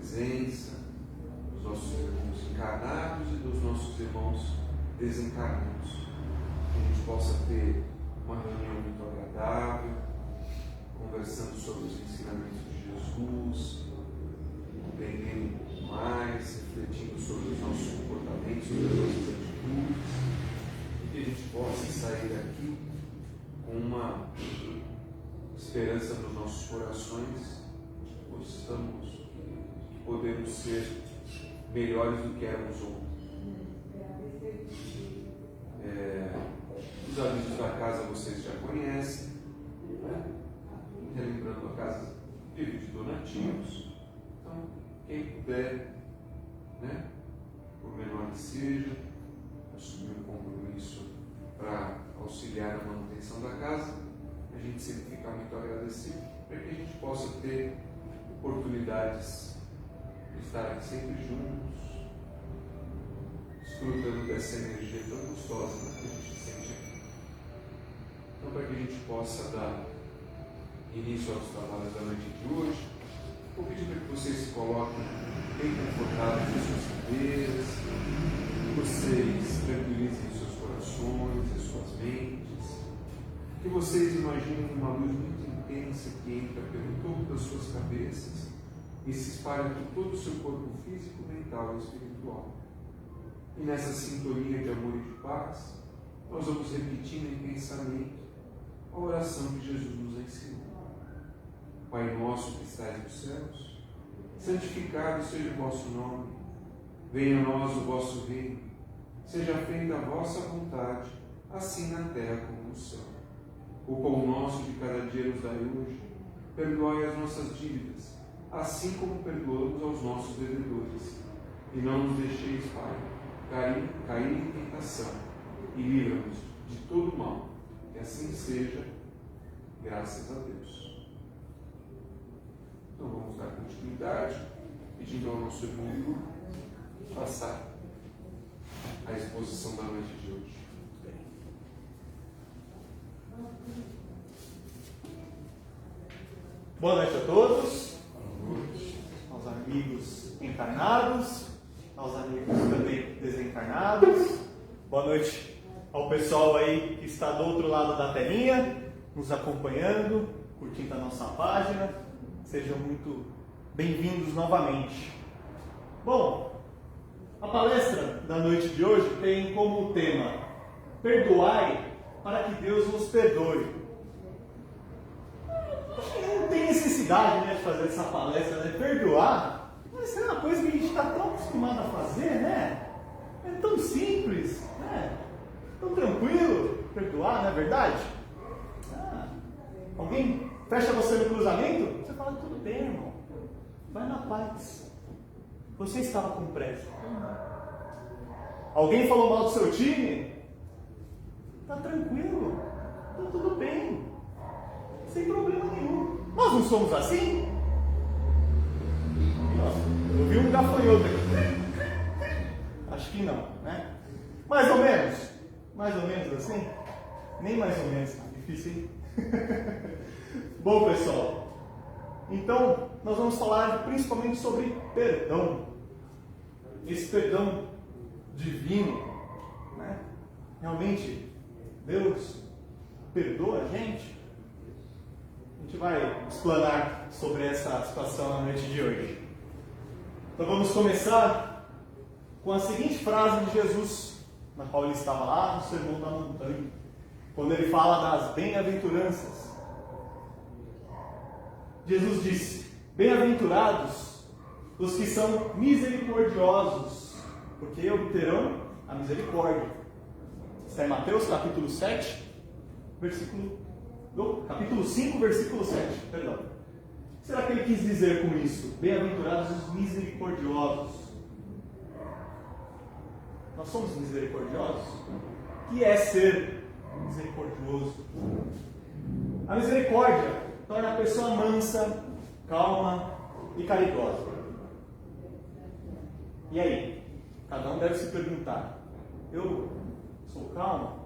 presença, dos nossos irmãos encarnados e dos nossos irmãos desencarnados. Que a gente possa ter uma reunião muito agradável, conversando sobre os ensinamentos de Jesus, aprendendo mais, refletindo sobre os nossos comportamentos, sobre as nossas atitudes, e que a gente possa sair daqui com uma esperança nos nossos corações, que podemos ser melhores do que éramos ontem. Os avisos da casa vocês já conhecem, né? Relembrando a casa vive de donativos. Então, quem puder, né, por menor que seja, assumir um compromisso para auxiliar na manutenção da casa, a gente sempre fica muito agradecido, para que a gente possa ter oportunidades de estar aqui sempre juntos, desfrutando dessa energia tão gostosa, né, que a gente sente aqui. Então, para que a gente possa dar início aos trabalhos da noite de hoje, vou pedir para que vocês se coloquem bem confortáveis em suas cadeiras, que vocês tranquilizem os seus corações, as suas mentes, que vocês imaginem uma luz muito intensa que entra pelo topo das suas cabeças e se espalha por todo o seu corpo físico, mental e espiritual. E nessa sintonia de amor e de paz, nós vamos repetindo em pensamento a oração que Jesus nos ensinou. Pai nosso que estais nos céus, santificado seja o vosso nome, venha a nós o vosso reino, seja feita a vossa vontade, assim na terra como no céu. O pão nosso de cada dia nos dai hoje, perdoai as nossas dívidas, assim como perdoamos aos nossos devedores. E não nos deixeis, Pai, cair em tentação, e livra-nos de todo mal, que assim seja, graças a Deus. Então vamos dar continuidade, pedindo ao nosso irmão Igor passar a exposição da noite de hoje. Boa noite a todos, aos amigos encarnados, aos amigos também desencarnados. Boa noite ao pessoal aí que está do outro lado da telinha, nos acompanhando, curtindo a nossa página. Sejam muito bem-vindos novamente. Bom, a palestra da noite de hoje tem como tema: perdoai para que Deus nos perdoe. Não tem necessidade, né, de fazer essa palestra, né? Perdoar, mas é uma coisa que a gente está tão acostumado a fazer, né? É tão simples, né? Tão tranquilo perdoar, não é verdade? Alguém fecha você no cruzamento? Você fala: tudo bem, irmão, vai na paz. Você estava com pressa. Alguém falou mal do seu time? Tá tranquilo, tá tudo bem, sem problema nenhum. Nós não somos assim? Eu vi um gafanhoto aqui. Acho que não, né? Mais ou menos assim? Nem mais ou menos, difícil, hein? Bom, pessoal, então nós vamos falar principalmente sobre perdão. Esse perdão divino, né? Realmente Deus perdoa a gente? A gente vai explanar sobre essa situação na noite de hoje. Então vamos começar com a seguinte frase de Jesus, na qual ele estava lá no Sermão da Montanha, quando ele fala das bem-aventuranças. Jesus disse: bem-aventurados os que são misericordiosos, porque obterão a misericórdia. Está em Mateus capítulo 7, capítulo 5, versículo 7, perdão. O que será que ele quis dizer com isso? Bem-aventurados os misericordiosos. Nós somos misericordiosos? O que é ser misericordioso? A misericórdia torna a pessoa mansa, calma e caridosa. E aí? Cada um deve se perguntar: eu sou calmo?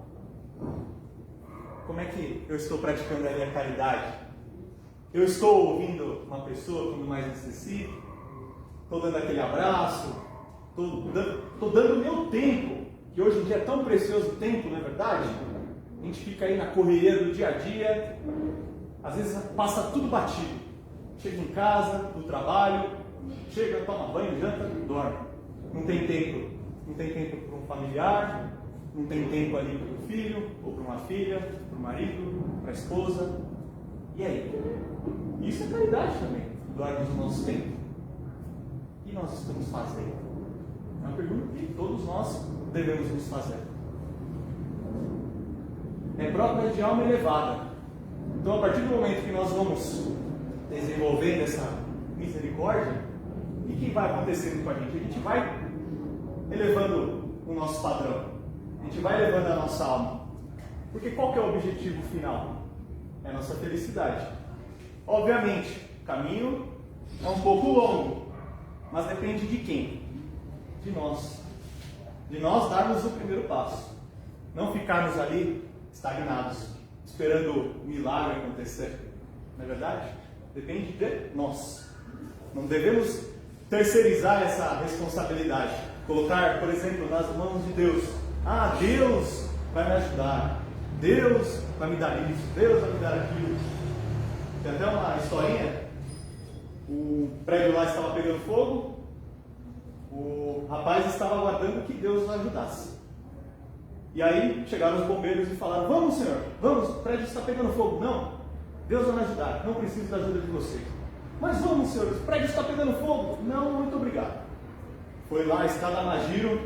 Como é que eu estou praticando a minha caridade? Eu estou ouvindo uma pessoa quando mais necessito? estou dando aquele abraço, estou dando o meu tempo, que hoje em dia é tão precioso o tempo, não é verdade? A gente fica aí na correria do dia a dia, às vezes passa tudo batido. Chega em casa, do trabalho, chega, toma banho, janta, dorme. Não tem tempo para um familiar, não tem tempo ali para um filho, ou para uma filha, para o marido, para a esposa. E aí? Isso é caridade também, doarmos o nosso tempo. O que nós estamos fazendo? É uma pergunta que todos nós devemos nos fazer. É própria de alma elevada. Então, a partir do momento que nós vamos desenvolvendo essa misericórdia, o que vai acontecendo com a gente vai elevando o nosso padrão, a gente vai elevando a nossa alma. Porque qual que é o objetivo final? É a nossa felicidade. Obviamente, o caminho é um pouco longo, mas depende de quem? De nós. De nós darmos o primeiro passo. Não ficarmos ali estagnados, esperando o milagre acontecer. Não é verdade? Depende de nós. Não devemos terceirizar essa responsabilidade. Colocar, por exemplo, nas mãos de Deus. Ah, Deus vai me ajudar. Deus vai me dar isso. Deus vai me dar aquilo. Tem até uma historinha. O prédio lá estava pegando fogo. O rapaz estava aguardando que Deus o ajudasse. E aí chegaram os bombeiros e falaram: vamos, senhor, vamos, o prédio está pegando fogo. Não, Deus vai me ajudar, não preciso da ajuda de vocês. Mas vamos, senhor, o prédio está pegando fogo. Não, muito obrigado. Foi lá, escada na giro,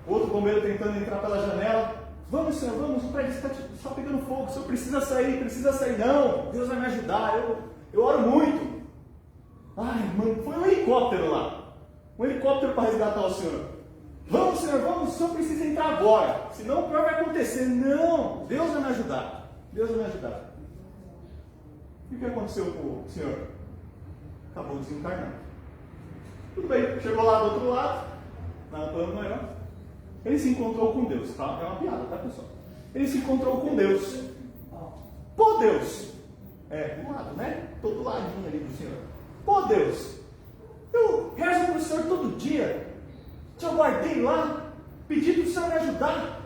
outro bombeiro tentando entrar pela janela. Vamos, senhor, vamos, o prédio está pegando fogo, o senhor precisa sair. Não, Deus vai me ajudar, eu oro muito. Ai, mano, foi um helicóptero lá, um helicóptero para resgatar o senhor. Vamos, senhor, vamos, o senhor precisa entrar agora, senão o pior vai acontecer. Não, Deus vai me ajudar, Deus vai me ajudar. E o que aconteceu com o senhor? Acabou desencarnando. Tudo bem, chegou lá do outro lado, lá no plano maior, ele se encontrou com Deus, tá? É uma piada, tá, pessoal? Ele se encontrou com Deus. Pô, Deus! Do lado, né? Todo ladinho ali do senhor. Pô, Deus! Eu rezo para o senhor todo dia. Te aguardei lá, pedi para o senhor me ajudar,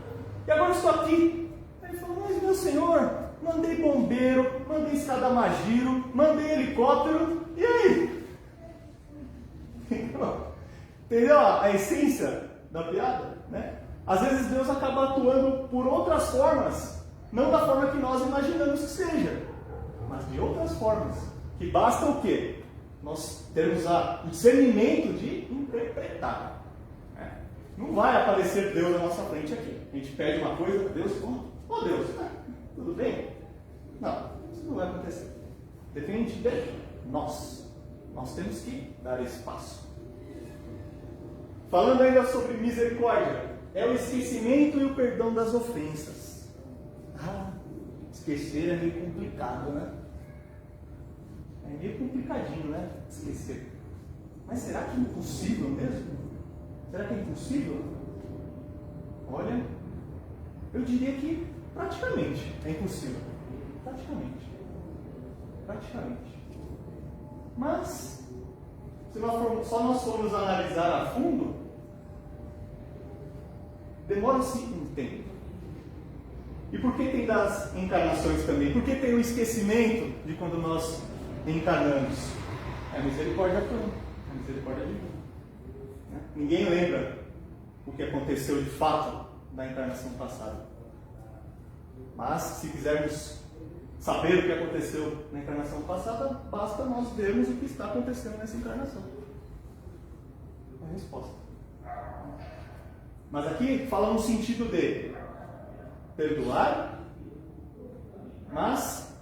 e agora estou aqui. Aí ele falou: mas meu senhor, mandei bombeiro, mandei escada magiro, mandei helicóptero, e aí? Entendeu a essência da piada? Né? Às vezes Deus acaba atuando por outras formas, não da forma que nós imaginamos que seja, mas de outras formas, que basta o quê? Nós termos o discernimento de interpretar. Não vai aparecer Deus na nossa frente aqui. A gente pede uma coisa, Deus, Deus, tudo bem? Não, isso não vai acontecer. Depende de nós. Nós temos que dar esse passo. Falando ainda sobre misericórdia, é o esquecimento e o perdão das ofensas. Esquecer é meio complicado, né? É meio complicadinho, né? Esquecer. Mas será que é impossível mesmo? Será que é impossível? Olha, eu diria que praticamente é impossível. Praticamente. Mas, se nós formos analisar a fundo, demora-se um tempo. E por que tem das encarnações também? Por que tem o esquecimento de quando nós encarnamos? É a misericórdia plena, é a misericórdia divina. Ninguém lembra o que aconteceu de fato na encarnação passada. Mas, se quisermos saber o que aconteceu na encarnação passada, basta nós vermos o que está acontecendo nessa encarnação. É a resposta. Mas aqui fala no sentido de perdoar, mas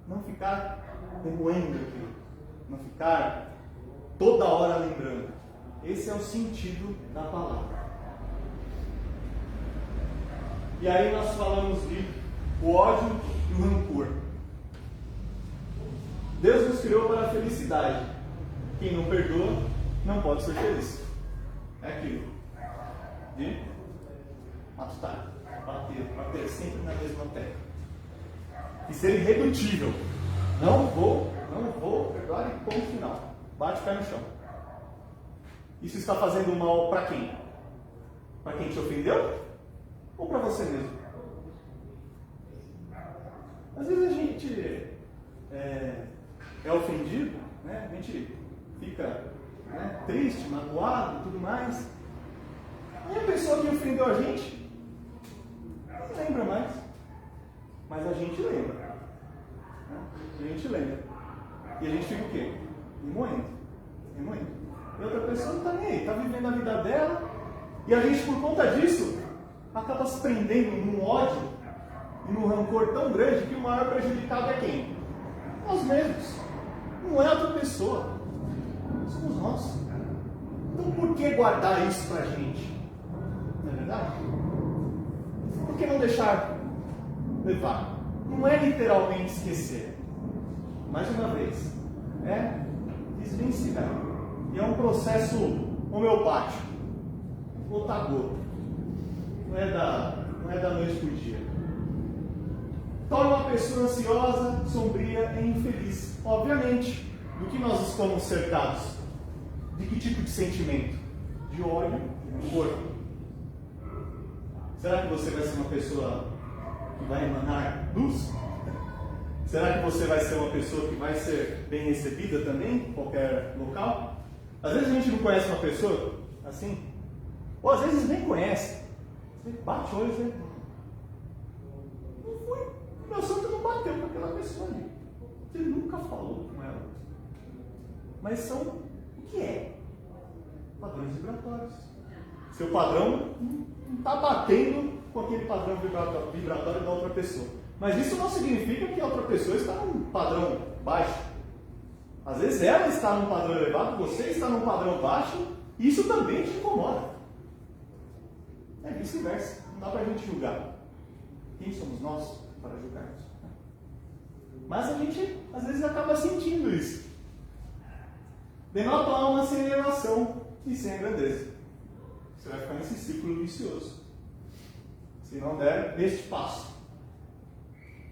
não ficar remoendo aquilo, não ficar toda hora lembrando. Esse é o sentido da palavra. E aí nós falamos de o ódio e o rancor. Deus nos criou para a felicidade. Quem não perdoa não pode ser feliz. É aquilo de matar, bater sempre na mesma tecla. E ser irredutível. Não vou perdoar e ponto final. Bate o pé no chão. Isso está fazendo mal para quem? Para quem te ofendeu? Ou para você mesmo? Às vezes a gente é ofendido, né? A gente fica triste, magoado e tudo mais. E a pessoa que ofendeu a gente não lembra mais. Mas a gente lembra. Né? A gente lembra. E a gente fica o quê? Remoendo. E outra pessoa não está nem aí, está vivendo a vida dela. E a gente, por conta disso, acaba se prendendo num ódio e num rancor tão grande que o maior prejudicado é quem? Nós mesmos. Não é outra pessoa. Somos nós. Então por que guardar isso pra gente? Não é verdade? Por que não deixar levar? Não é literalmente esquecer. Mais uma vez, é desvencilhar. E é um processo homeopático. Gota a gota. Não é da noite para o dia. Torna uma pessoa ansiosa, sombria e infeliz. Obviamente, do que nós estamos cercados? De que tipo de sentimento? De ódio, de rancor. Será que você vai ser uma pessoa que vai emanar luz? Será que você vai ser uma pessoa que vai ser bem recebida também em qualquer local? Às vezes a gente não conhece uma pessoa assim, ou às vezes nem conhece. Você bate o olho e você... Não foi. Meu santo não bateu com aquela pessoa ali. Você nunca falou com ela. Mas são o que é? Padrões vibratórios. Seu padrão não está batendo com aquele padrão vibratório da outra pessoa. Mas isso não significa que a outra pessoa está num padrão baixo. Às vezes ela está num padrão elevado, você está num padrão baixo, e isso também te incomoda. É vice-versa. Não dá para a gente julgar. Quem somos nós para julgarmos? Mas a gente, às vezes, acaba sentindo isso. Denota uma alma sem elevação e sem grandeza. Você vai ficar nesse círculo vicioso. Se não der este passo.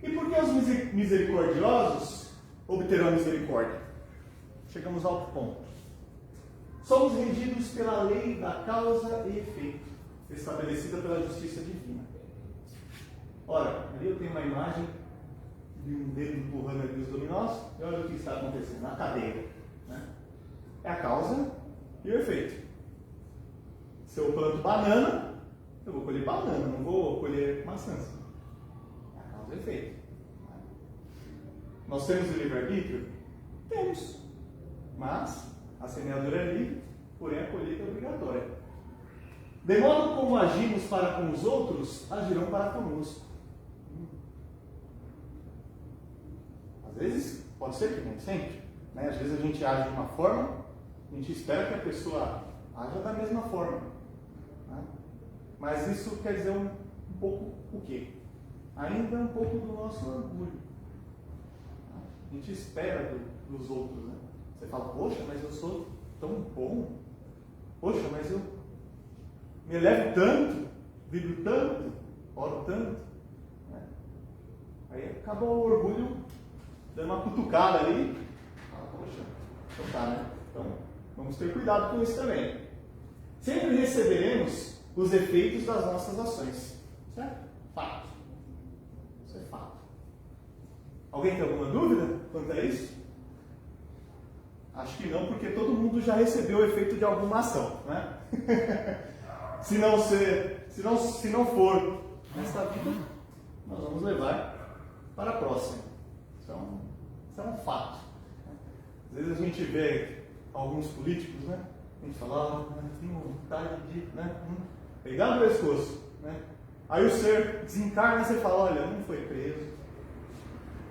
E por que os misericordiosos obterão misericórdia? Chegamos ao ponto. Somos regidos pela lei da causa e efeito, estabelecida pela justiça divina. Ora, ali eu tenho uma imagem de um dedo empurrando ali os dominós, e olha o que está acontecendo na cadeia. Né? É a causa e o efeito. Se eu planto banana, eu vou colher banana, não vou colher maçãs. É a causa e o efeito. Nós temos o livre-arbítrio? Temos. Mas a semeadura é livre, porém a colheita é obrigatória. De modo como agimos para com os outros, agirão para conosco. Às vezes, pode ser que nem sempre. Né? Às vezes a gente age de uma forma, a gente espera que a pessoa haja da mesma forma. Né? Mas isso quer dizer um pouco o quê? Ainda um pouco do nosso orgulho. A gente espera dos outros. Né? Você fala, poxa, mas eu sou tão bom. Poxa, mas eu me elevo tanto, vibro tanto, oro tanto. Né? Aí acaba o orgulho dando uma cutucada ali. Fala, poxa, então tá, né? Então vamos ter cuidado com isso também. Sempre receberemos os efeitos das nossas ações. Certo? Fato. Isso é fato. Alguém tem alguma dúvida quanto a isso? Acho que não, porque todo mundo já recebeu o efeito de alguma ação, né? se não for nesta vida, nós vamos levar para a próxima. Então, isso é um fato. Às vezes a gente vê alguns políticos, né? A gente fala, tem vontade de pegar no pescoço, né? Aí o ser desencarna e você fala, olha, não foi preso,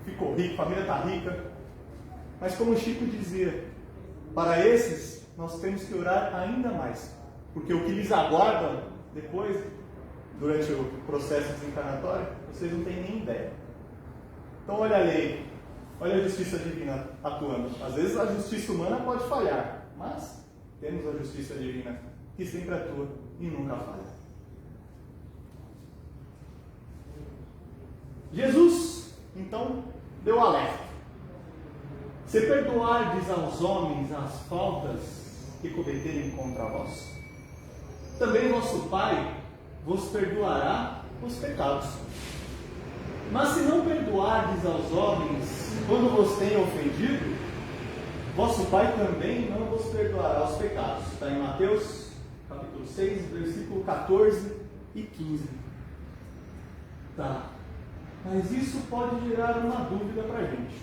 ficou rico, a família está rica. Mas como o Chico dizia, para esses nós temos que orar ainda mais, porque o que lhes aguarda depois, durante o processo desencarnatório, vocês não têm nem ideia. Então olha a lei, olha a justiça divina atuando. Às vezes a justiça humana pode falhar, mas temos a justiça divina que sempre atua e nunca falha. Jesus, então, deu alerta. Se perdoardes aos homens as faltas que cometerem contra vós, também vosso Pai vos perdoará os pecados. Mas se não perdoardes aos homens quando vos têm ofendido, vosso Pai também não vos perdoará os pecados. Está em Mateus, capítulo 6, versículo 14 e 15. Tá. Mas isso pode gerar uma dúvida para a gente.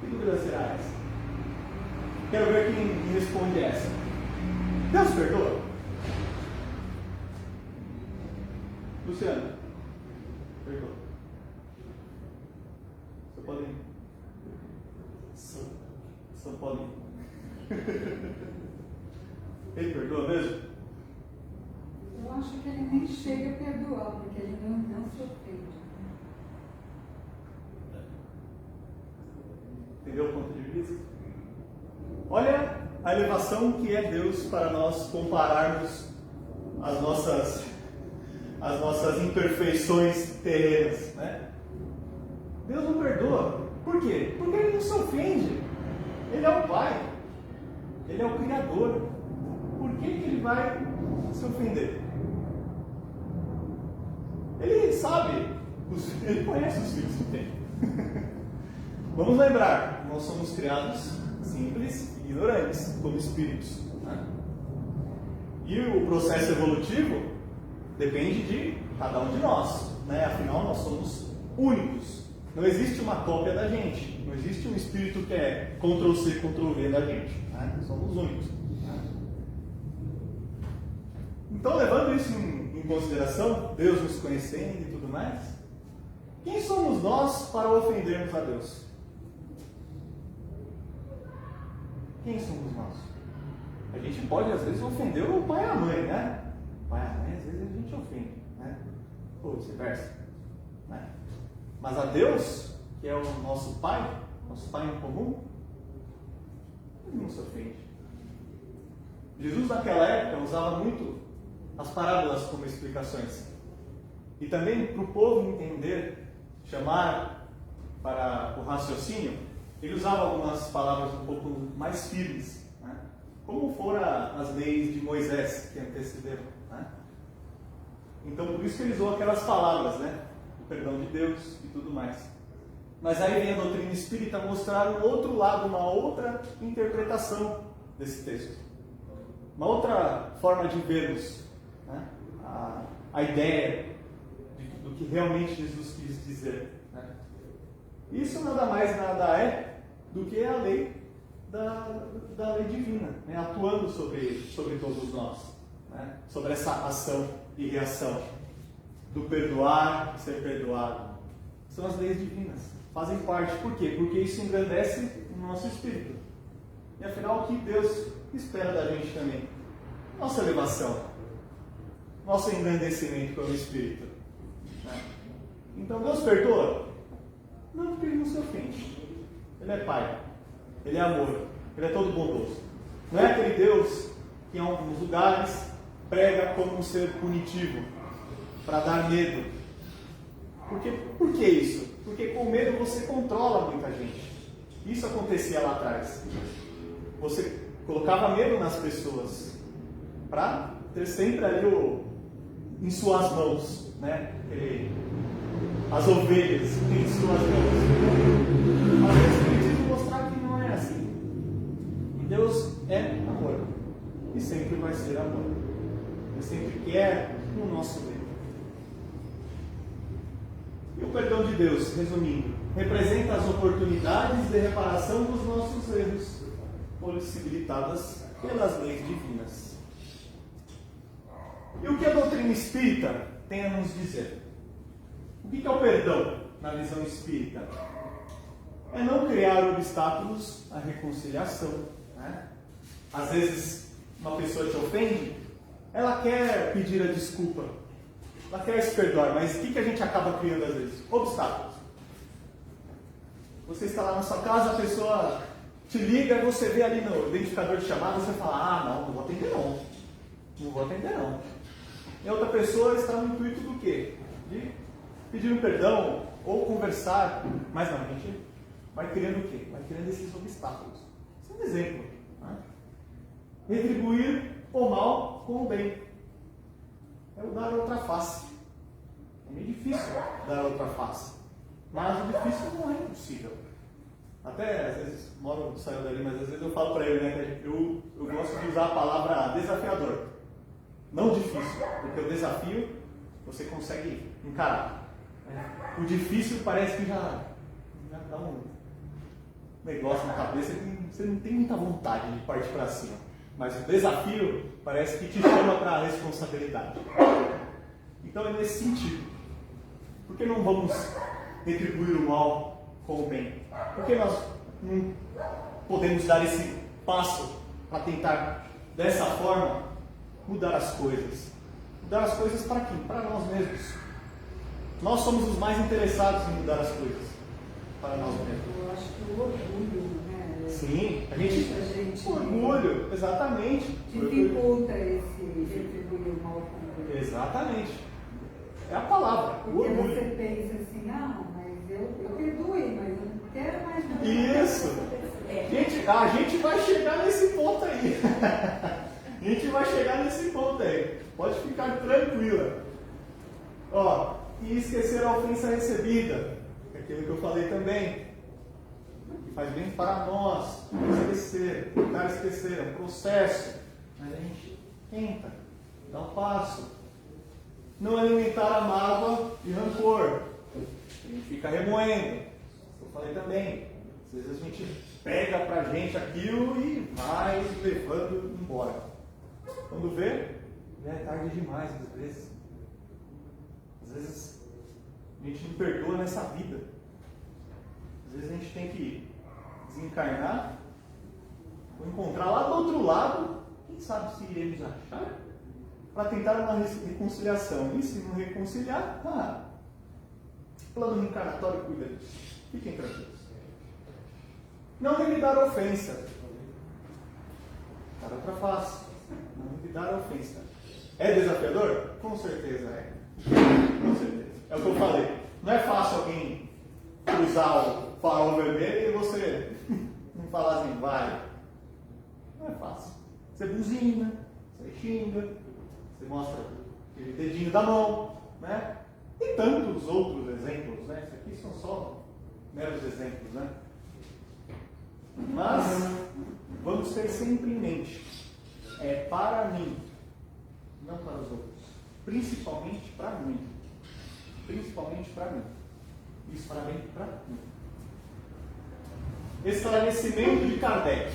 Que dúvida será essa? Quero ver quem responde essa. Deus perdoa? Luciano, perdoa. Você pode ir? Só pode ir. Ele perdoa mesmo? Eu acho que ele nem chega a perdoar, porque ele não se ofende. Entendeu o ponto de vista? Olha a elevação que é Deus para nós compararmos as nossas imperfeições terrenas, né? Deus não perdoa. Por quê? Porque Ele não se ofende. Ele é o Pai. Ele é o Criador. Por que Ele vai se ofender? Ele sabe, Ele conhece os filhos que tem. Vamos lembrar, nós somos criados simples e ignorantes, como espíritos, né? E o processo evolutivo depende de cada um de nós, né? Afinal, nós somos únicos. Não existe uma cópia da gente. Não existe um espírito que é Ctrl-C, Ctrl-V da gente, né? Somos únicos, né? Então, levando isso em consideração, Deus nos conhecendo e tudo mais, quem somos nós para ofendermos a Deus? Quem somos nós? A gente pode, às vezes, ofender o pai e a mãe, né? O pai e a mãe, às vezes, a gente ofende, né? Ou vice-versa, né? Mas a Deus, que é o nosso Pai em comum, Ele não se ofende. Jesus, naquela época, usava muito as parábolas como explicações. E também, para o povo entender, chamar para o raciocínio, ele usava algumas palavras um pouco mais firmes, né? Como foram as leis de Moisés que antecederam, né? Então, por isso que ele usou aquelas palavras, né? O perdão de Deus e tudo mais. Mas aí vem a doutrina espírita mostrar um outro lado, uma outra interpretação desse texto. Uma outra forma de vermos, né? A ideia do que realmente Jesus quis dizer, né? Isso nada mais nada é do que a lei da lei divina, né? Atuando sobre todos nós, né? Sobre essa ação e reação do perdoar e ser perdoado. São as leis divinas, fazem parte. Por quê? Porque isso engrandece o nosso espírito. E afinal, o que Deus espera da gente também? Nossa elevação, nosso engrandecimento pelo espírito, né? Então, Deus perdoa? Não, porque Ele não se ofende. Ele é Pai, Ele é amor, Ele é todo bondoso. Não é aquele Deus que em alguns lugares prega como um ser punitivo, para dar medo. Por que isso? Porque com medo você controla muita gente. Isso acontecia lá atrás. Você colocava medo nas pessoas para ter sempre ali em suas mãos, né? As ovelhas em suas mãos. Às vezes é preciso mostrar que não é assim. E Deus é amor. E sempre vai ser amor. Ele sempre quer o nosso bem. E o perdão de Deus, resumindo, representa as oportunidades de reparação dos nossos erros, possibilitadas pelas leis divinas. E o que a doutrina espírita tem a nos dizer? O que é o perdão na visão espírita? É não criar obstáculos à reconciliação, né? Às vezes, uma pessoa te ofende, ela quer pedir a desculpa, ela quer se perdoar, mas o que a gente acaba criando às vezes? Obstáculos. Você está lá na sua casa, a pessoa te liga, você vê ali no identificador de chamada, você fala, não vou atender não. Não vou atender não. E a outra pessoa está no intuito do quê? De pedir um perdão ou conversar, mas não, a gente vai criando o quê? Vai criando esses obstáculos. Isso é um exemplo, né? retribuir o mal com o bem. É o dar outra face. É meio difícil dar outra face. Mas o difícil não é impossível. Até, às vezes, moro saindo dali, mas às vezes eu falo para ele, né, que eu gosto de usar a palavra desafiador. Não difícil, porque o desafio você consegue encarar. O difícil parece que já dá um negócio na cabeça que você não tem muita vontade de partir para cima. Mas o desafio parece que te chama para a responsabilidade. Então é nesse sentido. Por que não vamos retribuir o mal com o bem? Por que nós não podemos dar esse passo para tentar, dessa forma, mudar as coisas? Mudar as coisas para quem? Para nós mesmos. Nós somos os mais interessados em mudar as coisas para nós mesmos. Eu acho que o orgulho, né? Sim, a gente orgulho, exatamente. Dificulta esse retribuir o mal com o bem. Exatamente. É a palavra, o Porque orgulho. você pensa assim, não, mas eu perdoei, mas eu não quero mais nada. Isso! A gente vai chegar nesse ponto aí. A gente vai chegar nesse ponto aí. Pode ficar tranquila. Ó, e esquecer a ofensa recebida. Aquilo que eu falei também. Que faz bem para nós. Tentar esquecer. É um processo. Mas a gente tenta. Dá um passo. Não alimentar a mágoa e rancor. A gente fica remoendo. Eu falei também. Às vezes a gente pega pra gente aquilo e vai levando embora. Quando vê, já é tarde demais às vezes. Às vezes a gente não perdoa nessa vida. Às vezes a gente tem que desencarnar ou encontrar lá do outro lado, quem sabe se iremos achar, para tentar uma reconciliação. E se não reconciliar, plano reencarnatório cuida disso. Fiquem tranquilos. Não revidar a ofensa. Para outra face. Não revidar a ofensa. É desafiador? Com certeza é. Com certeza. É o que eu falei. Não é fácil alguém cruzar o farol vermelho e você não falar assim, vai. Não é fácil. Você buzina, você xinga, você mostra aquele dedinho da mão, né? E tantos outros exemplos, né? Isso aqui são só meros exemplos, né? Mas vamos ter sempre em mente, é para mim, não para os outros. Principalmente para mim. Principalmente para mim. Isso para mim, para mim. Esclarecimento de Kardec.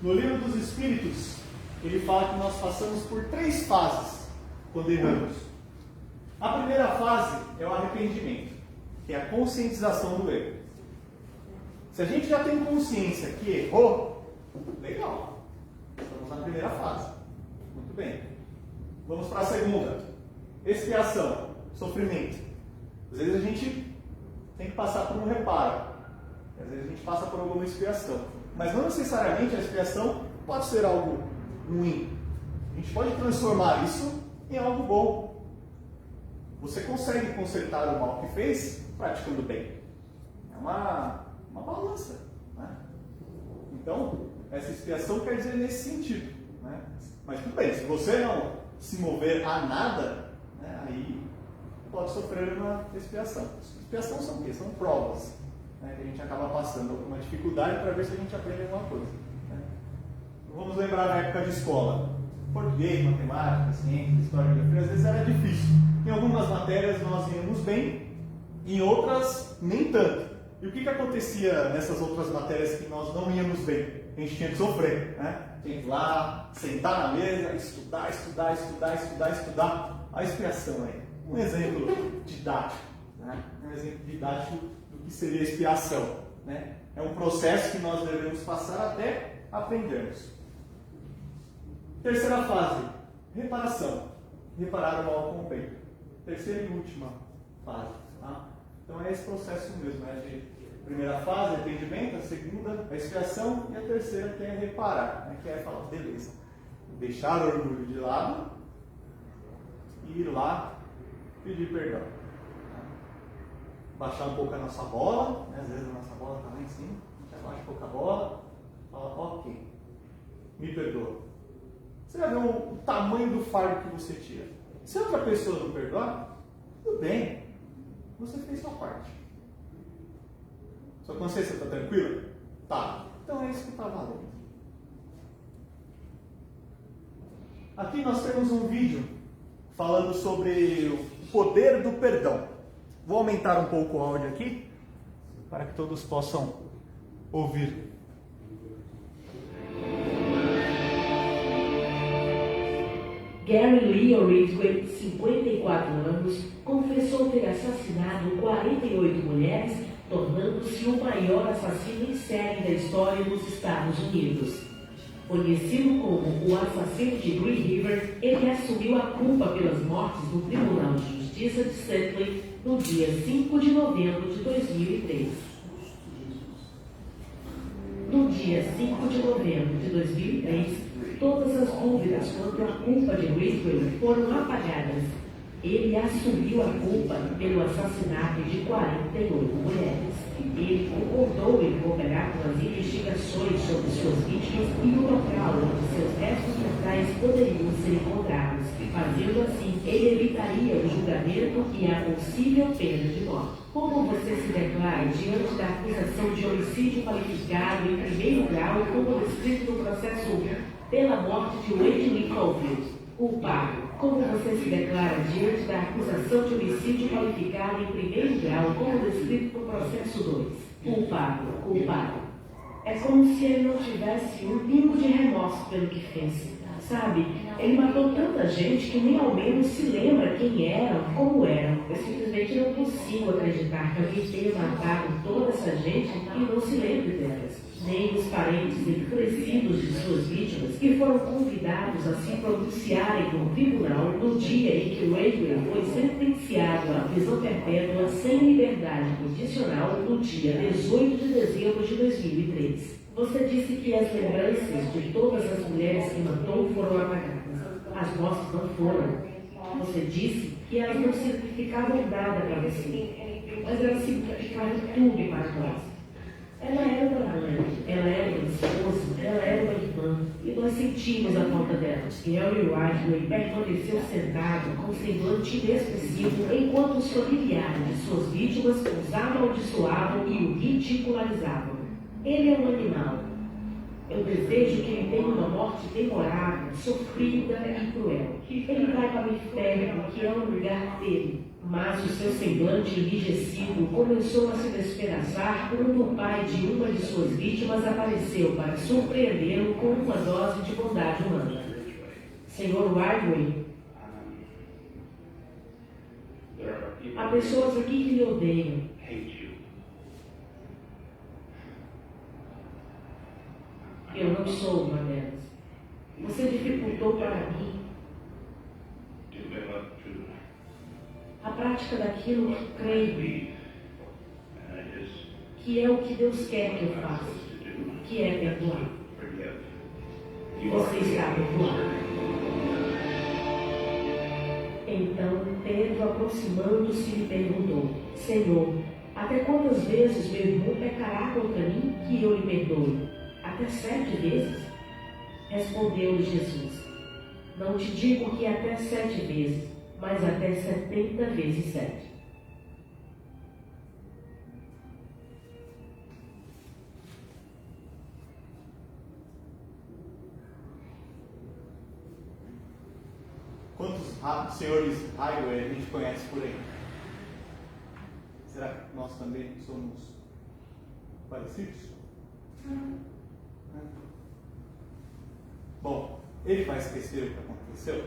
No Livro dos Espíritos, ele fala que nós passamos por 3 fases quando erramos. A primeira fase é o arrependimento, que é a conscientização do erro. Se a gente já tem consciência que errou, legal. Estamos na primeira fase. Muito bem. Vamos para a segunda. Expiação, sofrimento. Às vezes a gente tem que passar por um reparo. Às vezes a gente passa por alguma expiação. Mas não necessariamente a expiação pode ser algo ruim. A gente pode transformar isso em algo bom. Você consegue consertar o mal que fez praticando bem. É uma balança. Né? Então, essa expiação quer dizer nesse sentido. Né? Mas tudo bem, se você não se mover a nada, né, aí pode sofrer uma expiação. Expiação são o quê? São provas, né, que a gente acaba passando alguma dificuldade para ver se a gente aprende alguma coisa. Né? Vamos lembrar na época de escola. Português, matemática, ciência, história, geografia, às vezes era difícil. Em algumas matérias nós íamos bem, em outras nem tanto. E o que acontecia nessas outras matérias que nós não íamos bem? A gente tinha que sofrer, né? Tinha que ir lá, sentar na mesa, estudar. A expiação aí. Um exemplo didático, né? Um exemplo didático do que seria a expiação, né? É um processo que nós devemos passar até aprendermos. Terceira fase, reparação. Reparar o mal com o bem. Terceira e última fase. Tá? Então é esse processo mesmo, né? De primeira fase, arrependimento, a segunda, a expiação, e a terceira que é reparar, né? Que é falar, beleza, deixar o orgulho de lado e ir lá pedir perdão. Tá? Baixar um pouco a nossa bola, né? Às vezes a nossa bola está lá em cima, a gente abaixa um pouco a bola, fala, ok, me perdoa. Você vai ver o tamanho do fardo que você tira. Se outra pessoa não perdoar, tudo bem. Você fez sua parte. Sua consciência está tranquila? Tá. Então é isso que está valendo. Aqui nós temos um vídeo falando sobre o poder do perdão. Vou aumentar um pouco o áudio aqui, para que todos possam ouvir. Gary Leo Ridgway, 54 anos, confessou ter assassinado 48 mulheres, tornando-se o maior assassino em série da história dos Estados Unidos. Conhecido como o assassino de Green River, ele assumiu a culpa pelas mortes no Tribunal de Justiça de Seattle no dia 5 de novembro de 2003. No dia 5 de novembro de 2003, todas as dúvidas quanto à culpa de Ridgway foram apagadas. Ele assumiu a culpa pelo assassinato de 48 mulheres. Ele concordou em cooperar com as investigações sobre suas vítimas e o local onde seus restos mortais poderiam ser encontrados. Fazendo assim, ele evitaria o julgamento e a possível pena de morte. Como você se declara diante da acusação de homicídio qualificado em primeiro grau, como descrito no processo 1, pela morte de Wade Lee Caulfield? Culpado. Como você se declara diante da acusação de homicídio qualificado em primeiro grau, como descrito no processo 2? Culpado. Culpado. É como se ele não tivesse um pingo de remorso pelo que fez. Sabe, ele matou tanta gente que nem ao menos se lembra quem eram, como eram. Eu simplesmente não consigo acreditar que alguém tenha matado toda essa gente e não se lembre delas. Nem os parentes enfurecidos de suas vítimas, que foram convidados a se pronunciarem no tribunal no dia em que Ridgway foi sentenciado à prisão perpétua sem liberdade condicional no dia 18 de dezembro de 2003. Você disse que as lembranças de todas as mulheres que matou foram apagadas. As nossas não foram. Você disse que elas não significavam nada para você, mas elas significaram tudo para nós. Ela era uma mãe, ela era uma esposa, ela era uma irmã, e nós sentimos a falta dela. Gary Ridgway permaneceu sentado com semblante inexpressivo enquanto os familiares de suas vítimas os amaldiçoavam e o ridicularizavam. Ele é um animal. Eu desejo que ele tenha uma morte demorável, sofrida e cruel. Ele vai para o inferno, que é o lugar dele. Mas o seu semblante enrijecido começou a se despedaçar quando o pai de uma de suas vítimas apareceu para surpreendê-lo com uma dose de bondade humana. Senhor Ridgway, há pessoas aqui que lhe odeiam. Eu não sou uma delas. Você dificultou para mim a prática daquilo que creio, que é o que Deus quer que eu faça, que é perdoar. Você está perdoado. Então Pedro, aproximando-se, lhe perguntou: Senhor, até quantas vezes meu irmão pecará contra mim que eu lhe perdoe? Até 7 vezes? Respondeu-lhe Jesus: Não te digo que até 7 vezes, mas até 70 vezes 7. Quantos senhores Ridgway a gente conhece por aí? Será que nós também somos parecidos? Bom, ele vai esquecer o que aconteceu?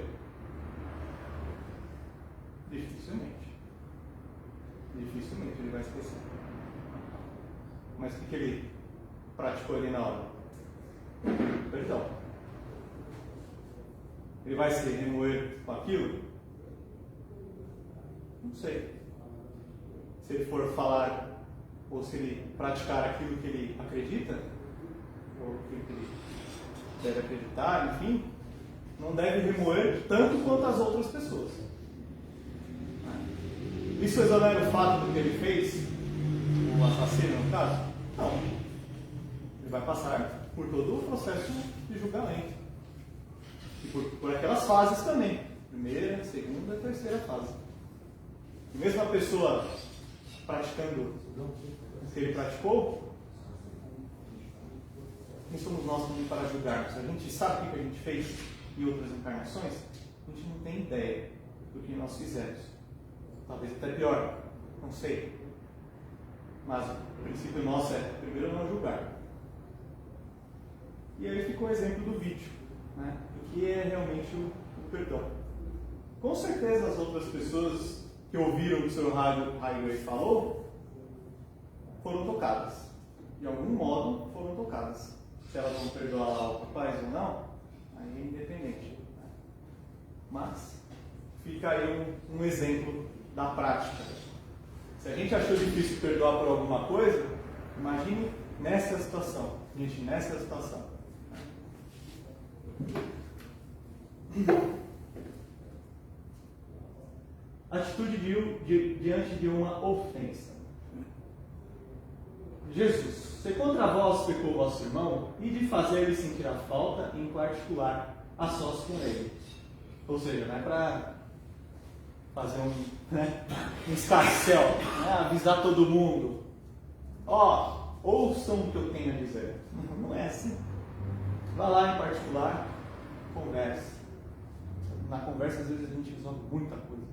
Dificilmente. Dificilmente ele vai esquecer. Mas o que ele praticou ali na hora? Perdão. Ele vai se remoer com aquilo? Não sei. Se ele for falar, ou se ele praticar aquilo que ele acredita, ou aquilo que ele deve acreditar, enfim, não deve remoer tanto quanto as outras pessoas. Isso exonera o fato do que ele fez, o assassino no caso? Não. Ele vai passar por todo o processo de julgamento. E por aquelas fases também. Primeira, segunda, terceira fase. E mesmo a pessoa praticando o que ele praticou, quem somos nós também para julgarmos? A gente sabe o que a gente fez em outras encarnações? A gente não tem ideia do que nós fizemos. Talvez até pior, não sei. Mas o princípio nosso é, primeiro, não julgar. E aí ficou o exemplo do vídeo, né? Do que é realmente o perdão. Com certeza as outras pessoas que ouviram o que o Sr. Highway falou foram tocadas. De algum modo foram tocadas. Se elas vão perdoar lá o rapaz ou não, aí é independente. Né? Mas fica aí um exemplo da prática. Se a gente achou difícil perdoar por alguma coisa, imagine nessa situação. Gente, nessa situação. Atitude diante de uma ofensa. Jesus, se contra vós pecou vosso irmão, e de fazer-lhe sentir a falta, em particular, a sós com ele. Ou seja, não é para fazer um escarcel, avisar todo mundo. Ouçam o que eu tenho a dizer. Não é assim. Vá lá em particular, converse. Na conversa, às vezes, a gente resolve muita coisa.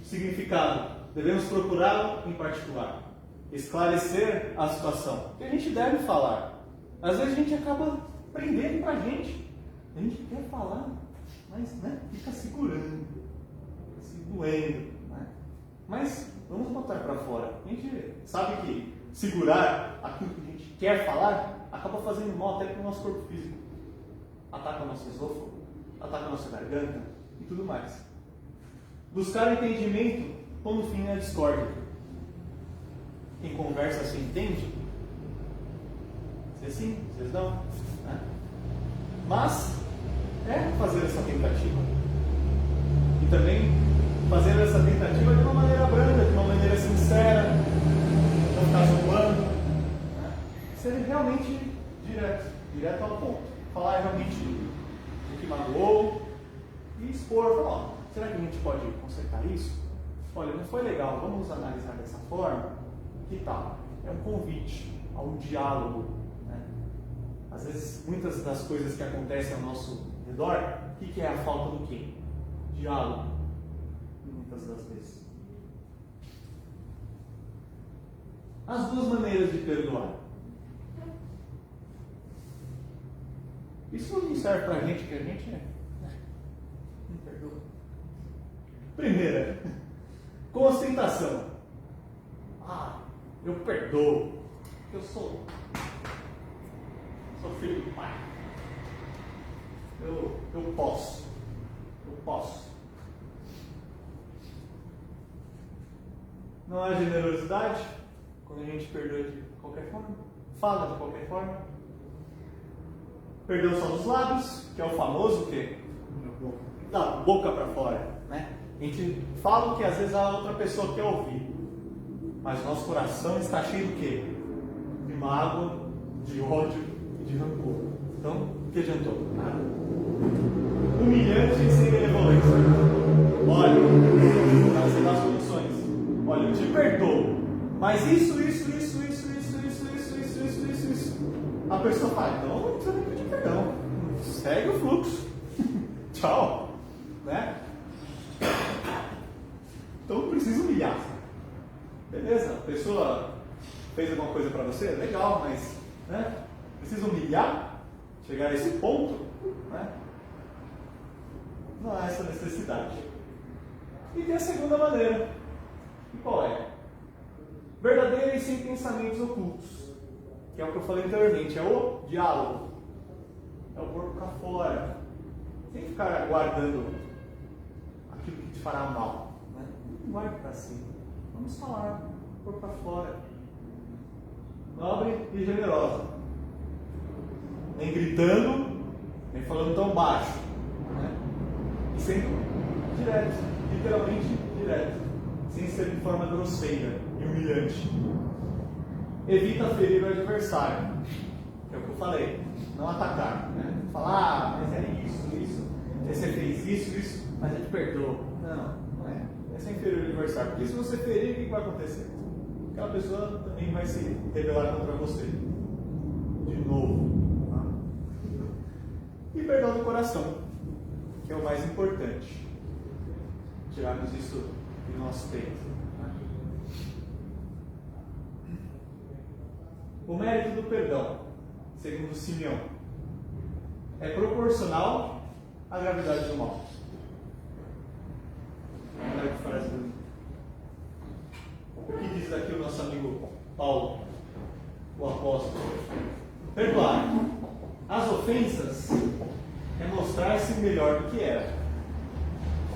Significado: devemos procurá-lo em particular. Esclarecer a situação. Que a gente deve falar. Às vezes a gente acaba prendendo pra gente. A gente quer falar, mas fica segurando, fica se doendo. Mas vamos botar para fora. A gente sabe que segurar aquilo que a gente quer falar acaba fazendo mal até para o nosso corpo físico. Ataca o nosso esôfago, ataca a nossa garganta e tudo mais. Buscar entendimento pondo fim na discórdia. Quem conversa se entende? Vocês sim, vocês não. Mas é fazer essa tentativa. E também fazer essa tentativa de uma maneira branda, de uma maneira sincera, não ficar zoando. Ser realmente direto ao ponto. Falar realmente o que magoou e expor. Falar, será que a gente pode consertar isso? Olha, não foi legal, vamos analisar dessa forma? Que tal? É um convite ao diálogo. Às vezes, muitas das coisas que acontecem ao nosso redor, o que é a falta do quê? Diálogo. Muitas das vezes. As duas maneiras de perdoar. Isso não serve pra gente, que a gente não perdoa. Primeira, com ostentação. Eu perdoo. Eu sou filho do pai. Eu posso. Não há generosidade quando a gente perdoa de qualquer forma, fala de qualquer forma. Perdão só dos lábios, que é o famoso que da boca para fora, A gente fala o que às vezes a outra pessoa quer ouvir, mas nosso coração está cheio do quê? De mágoa, de ódio e de rancor. Então, o que adiantou? Nada. Humilhante e sem benevolência. Olha, para você dar as condições. Olha, eu te perdoo, mas isso. A pessoa fala, então não precisa nem pedir perdão. Segue o fluxo. Tchau. Então não precisa humilhar. Beleza? A pessoa fez alguma coisa para você? Legal, mas precisa humilhar? Chegar a esse ponto? Não há essa necessidade. E tem a segunda maneira. E qual é? Verdadeira e sem pensamentos ocultos. Que é o que eu falei anteriormente, é o diálogo. É o pôr para fora. Sem ficar guardando aquilo que te fará mal. Não guarde para si. Vamos falar, pôr para fora. Nobre e generosa. Nem gritando, nem falando tão baixo. E sempre direto, literalmente direto. Sem ser de forma grosseira e humilhante. evita ferir o adversário. Que é o que eu falei, não atacar. Né? Falar, mas é isso, você fez isso, mas eu te perdoo. Não é. É sem ferir o adversário. Porque se você ferir, o que vai acontecer? Aquela pessoa também vai se rebelar contra você. De novo. Tá? E perdão do coração, que é o mais importante. Tirarmos isso do nosso peito. O mérito do perdão, segundo Simeão, é proporcional à gravidade do mal. Olha que frase bonita. O que diz aqui o nosso amigo Paulo, o apóstolo? Perdoar as ofensas é mostrar-se melhor do que era.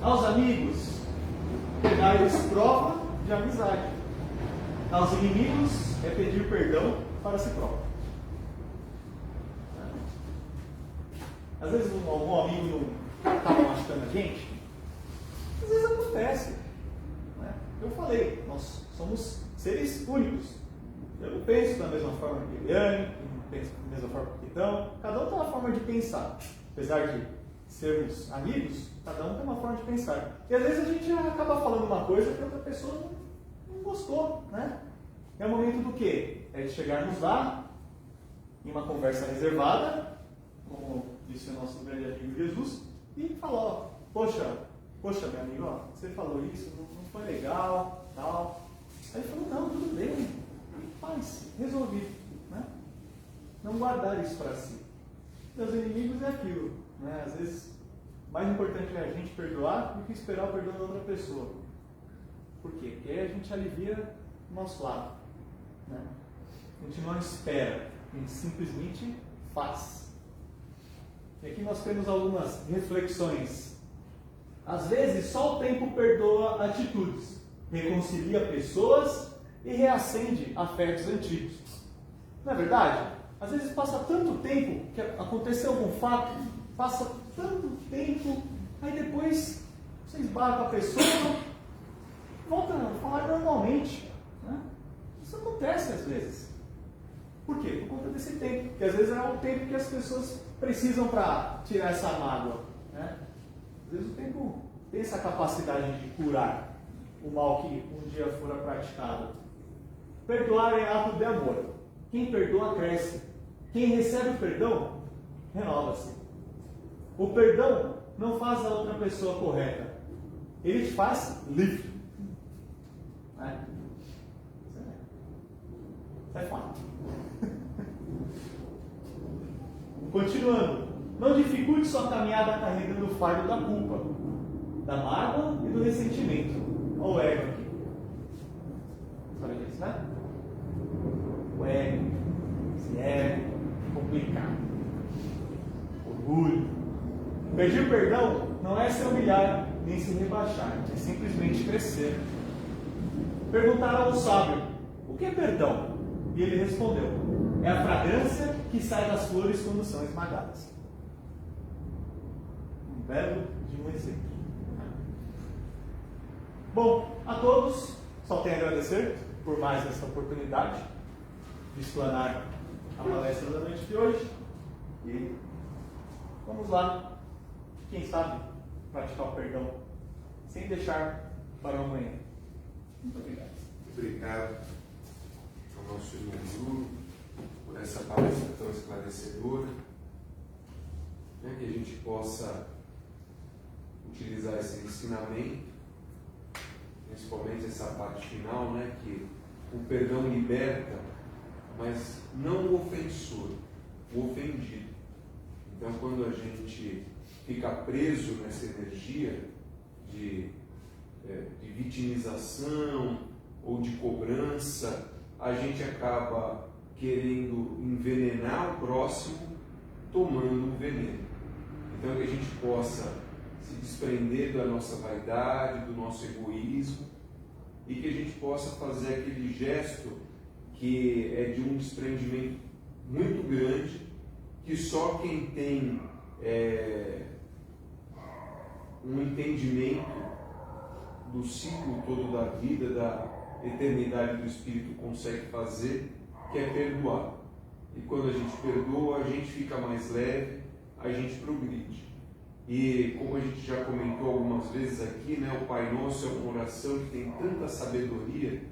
Aos amigos, é dar-lhes prova de amizade. Aos inimigos, é pedir perdão para si próprio. Às vezes algum amigo não estava machucando a gente. Às vezes acontece. Né? Eu falei, nós somos seres únicos. Eu não penso da mesma forma que Eliane, eu não penso da mesma forma que Kitão. Cada um tem uma forma de pensar. Apesar de sermos amigos, cada um tem uma forma de pensar. E às vezes a gente acaba falando uma coisa que outra pessoa não gostou. Né? É o momento do quê? É de chegarmos lá, em uma conversa reservada, como disse o nosso grande amigo Jesus, e falar, ó, poxa, meu amigo, ó, você falou isso, não foi legal, tal. Aí ele falou, não, tudo bem, faz, resolvido. Né? Não guardar isso para si. Meus inimigos é aquilo. Né? Às vezes, mais importante é a gente perdoar do que esperar o perdão da outra pessoa. Por quê? Porque aí a gente alivia o nosso lado. Né? A gente não espera, a gente simplesmente faz. E aqui nós temos algumas reflexões. Às vezes, só o tempo perdoa atitudes, reconcilia pessoas e reacende afetos antigos. Não é verdade? Às vezes passa tanto tempo que aconteceu algum fato, passa tanto tempo, aí depois você esbarra com a pessoa, volta a falar normalmente. Né? Isso acontece às vezes. Por quê? Por conta desse tempo. Porque às vezes é o tempo que as pessoas precisam para tirar essa mágoa. Né? Às vezes o tempo tem essa capacidade de curar o mal que um dia fora praticado. Perdoar é ato de amor. Quem perdoa cresce. Quem recebe o perdão, renova-se. O perdão não faz a outra pessoa correta. Ele te faz livre. Né? Isso é fato. Continuando. Não dificulte sua caminhada carregando o fardo da culpa, da mágoa e do ressentimento. Olha o ego aqui. Sabe disso, né? O ego. Esse ego complicado. Orgulho. Pedir perdão não é se humilhar nem se rebaixar, é simplesmente crescer. Perguntaram ao sábio: o que é perdão? E ele respondeu: é a fragrância que sai das flores quando são esmagadas. Um belo de um exemplo. Bom, a todos, só tenho a agradecer por mais essa oportunidade de explanar a palestra da noite de hoje. E vamos lá, quem sabe, praticar o perdão sem deixar para amanhã. Muito obrigado. Obrigado ao nosso irmão Júlio por essa palestra tão esclarecedora, né, que a gente possa utilizar esse ensinamento, principalmente essa parte final, né, que o perdão liberta, mas não o ofensor, o ofendido. Então, quando a gente fica preso nessa energia de vitimização ou de cobrança, a gente acaba querendo envenenar o próximo tomando um veneno. Então, que a gente possa se desprender da nossa vaidade, do nosso egoísmo, e que a gente possa fazer aquele gesto que é de um desprendimento muito grande, que só quem tem um entendimento do ciclo todo da vida, da eternidade do Espírito consegue fazer, que é perdoar. E quando a gente perdoa, a gente fica mais leve, a gente progride. E como a gente já comentou algumas vezes aqui, né, o Pai Nosso é uma oração que tem tanta sabedoria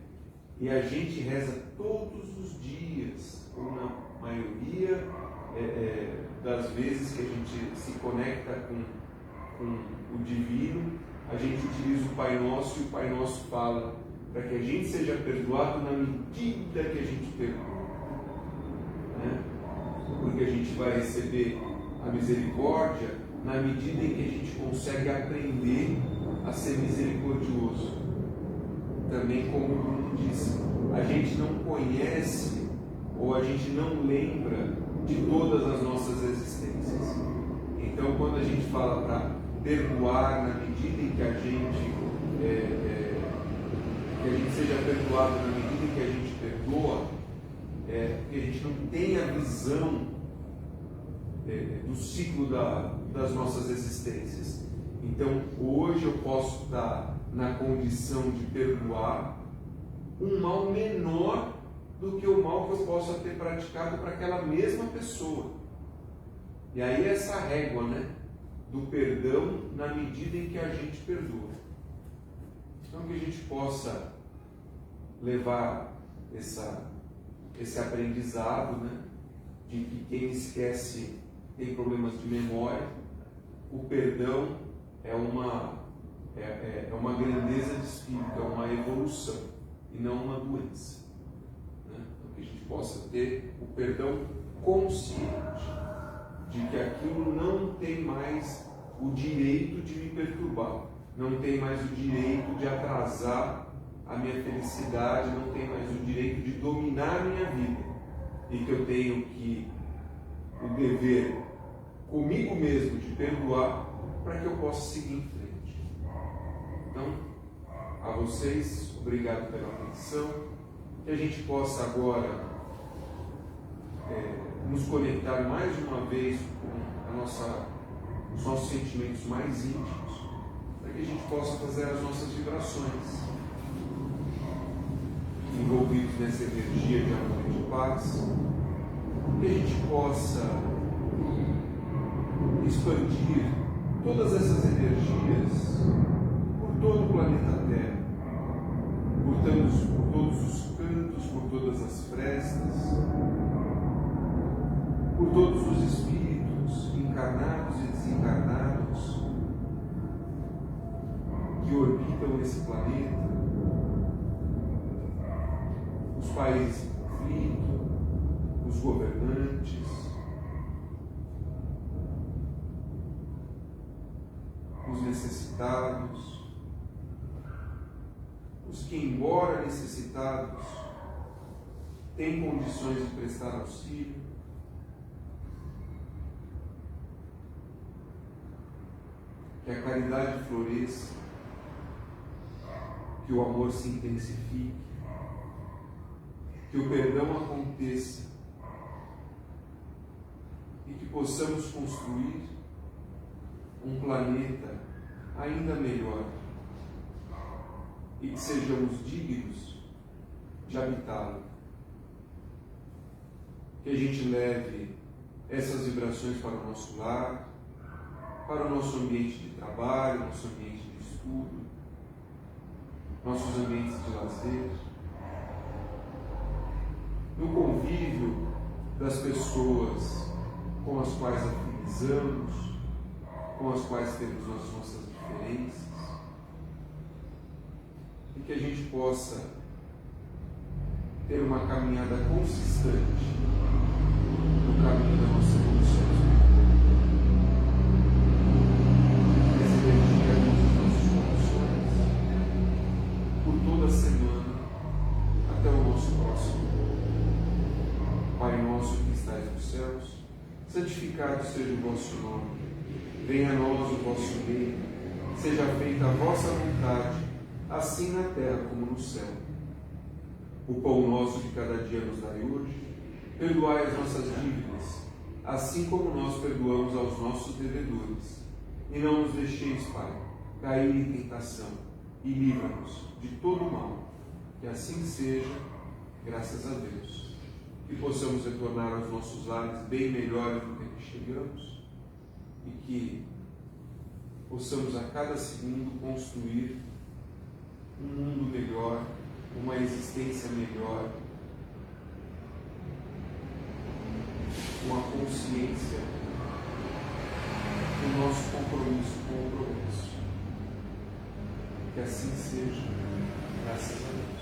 e a gente reza todos os dias, ou na maioria das vezes que a gente se conecta com o Divino, a gente utiliza o Pai Nosso e o Pai Nosso fala para que a gente seja perdoado na medida que a gente perdoa. Né? Porque a gente vai receber a misericórdia na medida em que a gente consegue aprender a ser misericordioso. Também, como o Bruno disse, a gente não conhece ou a gente não lembra de todas as nossas existências. Então, quando a gente fala para perdoar na medida em que a gente seja perdoado na medida em que a gente perdoa, que a gente não tem a visão do ciclo das nossas existências. Então, hoje eu posso estar na condição de perdoar um mal menor do que o mal que eu possa ter praticado para aquela mesma pessoa. E aí essa régua, né, do perdão na medida em que a gente perdoa. Então, que a gente possa levar esse aprendizado, né, de que quem esquece tem problemas de memória. O perdão é uma grandeza de espírito, é uma evolução e não uma doença. Né? Então, que a gente possa ter o perdão consciente de que aquilo não tem mais o direito de me perturbar, não tem mais o direito de atrasar a minha felicidade, não tem mais o direito de dominar a minha vida, e que eu tenho o dever comigo mesmo de perdoar para que eu possa seguir em frente. Então, a vocês, obrigado pela atenção, que a gente possa agora nos conectar mais uma vez com os nossos sentimentos mais íntimos, para que a gente possa fazer as nossas vibrações, envolvidos nessa energia de amor e de paz, que a gente possa expandir todas essas energias por todo o planeta Terra, por todos os cantos, por todas as frestas, por todos os espíritos encarnados e desencarnados que orbitam esse planeta, os países em conflito, os governantes, os necessitados, os que, embora necessitados, têm condições de prestar auxílio. Que a caridade floresça, que o amor se intensifique, que o perdão aconteça e que possamos construir um planeta ainda melhor e que sejamos dignos de habitá-lo. Que a gente leve essas vibrações para o nosso lar, para o nosso ambiente de trabalho, nosso ambiente de estudo, nossos ambientes de lazer, no convívio das pessoas com as quais afinizamos, com as quais temos as nossas diferenças, e que a gente possa ter uma caminhada consistente no caminho da nossa evolução espiritual. Essa energia nos nossos corações por toda a semana até o nosso próximo. Pai nosso que estais nos céus, santificado seja o vosso nome. Venha a nós o vosso reino, seja feita a vossa vontade, assim na terra como no céu. O pão nosso de cada dia nos dai hoje, perdoai as nossas dívidas, assim como nós perdoamos aos nossos devedores. E não nos deixeis, Pai, cair em tentação, e livra-nos de todo o mal. Que assim seja, graças a Deus. que possamos retornar aos nossos lares bem melhores do que aqui chegamos e que possamos a cada segundo construir um mundo melhor, uma existência melhor, uma consciência do nosso compromisso com o progresso. Que assim seja, graças a Deus.